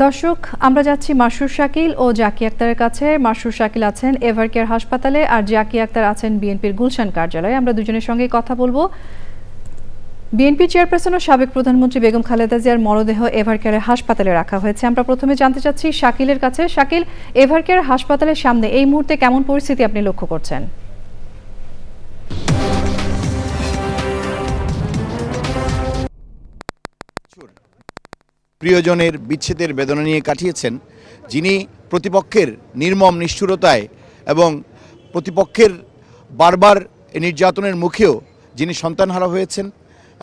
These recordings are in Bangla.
দর্শক, আমরা যাচ্ছি মাসুর শাকিল ও জাকি আক্তারের কাছে। মাসুর শাকিল আছেন এভারকেয়ার হাসপাতালে আর জাকি আক্তার আছেন বিএনপির গুলশান কার্যালয়ে। আমরা দুজনের সঙ্গে কথা বলবো। বিএনপি চেয়ারপারসন ও সাবেক প্রধানমন্ত্রী বেগম খালেদা জিয়ার মরদেহ এভারকেয়ারের হাসপাতালে রাখা হয়েছে। আমরা প্রথমে জানতে চাচ্ছি শাকিলের কাছে। শাকিল, এভারকেয়ার হাসপাতালের সামনে এই মুহূর্তে কেমন পরিস্থিতি আপনি লক্ষ্য করছেন? প্রিয়জনের বিচ্ছেদের বেদনা নিয়ে কাটিয়েছেন, যিনি প্রতিপক্ষের নির্মম নিষ্ঠুরতায় এবং প্রতিপক্ষের বারবার নির্যাতনের মুখেও যিনি সন্তানহারা হয়েছেন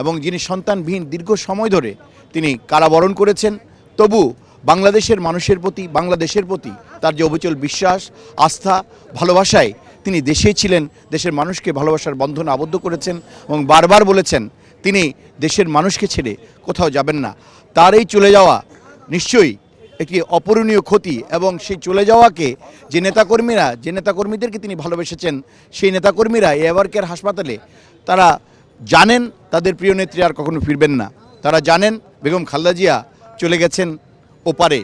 এবং যিনি সন্তানবিহীন দীর্ঘ সময় ধরে তিনি কারাবরণ করেছেন, তবু বাংলাদেশের মানুষের প্রতি, বাংলাদেশের প্রতি তার যে অবিচল বিশ্বাস, আস্থা, ভালোবাসায় তিনি দেশেই ছিলেন, দেশের মানুষকে ভালোবাসার বন্ধনে আবদ্ধ করেছেন এবং বারবার বলেছেন তিনি দেশের মানুষকে ছেড়ে কোথাও যাবেন না। তার এই চলে যাওয়া নিশ্চয়ই একটি অপূরণীয় ক্ষতি এবং সেই চলে যাওয়াকে যে নেতাকর্মীদেরকে তিনি ভালোবেসেছেন, সেই নেতাকর্মীরা এভারকেয়ার হাসপাতালে তারা জানেন তাদের প্রিয় নেত্রী আর কখনো ফিরবেন না। তারা জানেন বেগম খালেদা জিয়া চলে গেছেন ওপারে।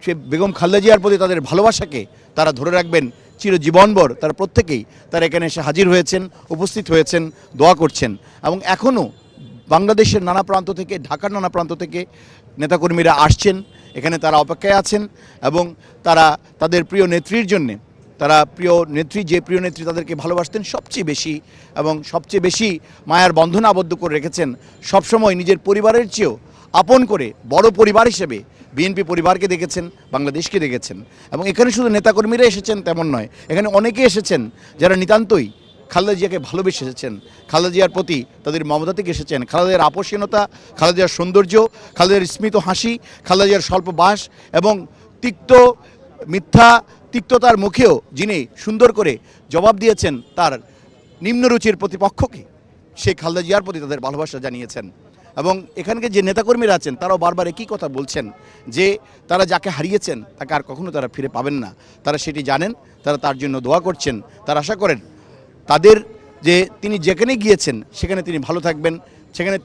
সে বেগম খালেদা জিয়ার প্রতি তাদের ভালোবাসাকে তারা ধরে রাখবেন চিরজীবনভর। তারা প্রত্যেকেই তারা এখানে এসে হাজির হয়েছেন, উপস্থিত হয়েছেন, দোয়া করছেন এবং এখনও বাংলাদেশের নানা প্রান্ত থেকে, ঢাকার নানা প্রান্ত থেকে নেতাকর্মীরা আসছেন, এখানে তারা অপেক্ষায় আছেন এবং তারা তাদের প্রিয় নেত্রীর জন্যে, তারা যে প্রিয় নেত্রী তাদেরকে ভালোবাসতেন সবচেয়ে বেশি এবং সবচেয়ে বেশি মায়ার বন্ধনে আবদ্ধ করে রেখেছেন, সবসময় নিজের পরিবারের চেয়েও আপন করে বড় পরিবার হিসেবে বিএনপি পরিবারকে দেখেছেন, বাংলাদেশকে দেখেছেন। এবং এখানে শুধু নেতাকর্মীরা এসেছেন তেমন নয়, এখানে অনেকে এসেছেন যারা নিতান্তই খালেদা জিয়াকে ভালোবেসে এসেছেন, খালেদা জিয়ার প্রতি তাদের মমতা থেকে এসেছেন। খালেদা জিয়ার আপোষহীনতা, খালেদা জিয়ার সৌন্দর্য, খালেদা জিয়ার স্মিত হাসি, খালেদা জিয়ার স্বল্প বাস এবং তিক্ততার মুখেও যিনি সুন্দর করে জবাব দিয়েছেন তার নিম্নরুচির প্রতিপক্ষকে, সেই খালেদা জিয়ার প্রতি তাদের ভালোবাসা জানিয়েছেন। এবং এখানকার যে নেতাকর্মীরা আছেন তারাও বারবার একই কথা বলছেন যে তারা যাকে হারিয়েছেন তাকে আর কখনো তারা ফিরে পাবেন না। তারা সেটি জানেন, তারা তার জন্য দোয়া করছেন, তারা আশা করেন তাদের যে তিনি যেখানে গিয়েছেন সেখানে তিনি ভালো থাকবেন, সেখানে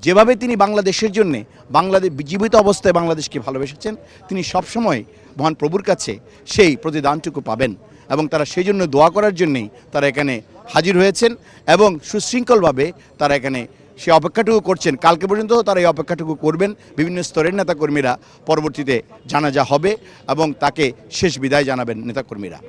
যেভাবে তিনি বাংলাদেশের জন্যে জীবিত অবস্থায় বাংলাদেশকে ভালোবেসেছেন, তিনি সবসময় মহান প্রভুর কাছে সেই প্রতিদানটুকু পাবেন এবং তারা সেই জন্য দোয়া করার জন্যেই তারা এখানে হাজির হয়েছেন এবং সুশৃঙ্খলভাবে তারা এখানে সে অপেক্ষাটুকু করছেন। কালকে পর্যন্ত তারা এই অপেক্ষাটুকু করবেন। বিভিন্ন স্তরের নেতাকর্মীরা পরবর্তীতে জানাজা হবে এবং তাকে শেষ বিদায় জানাবেন নেতাকর্মীরা।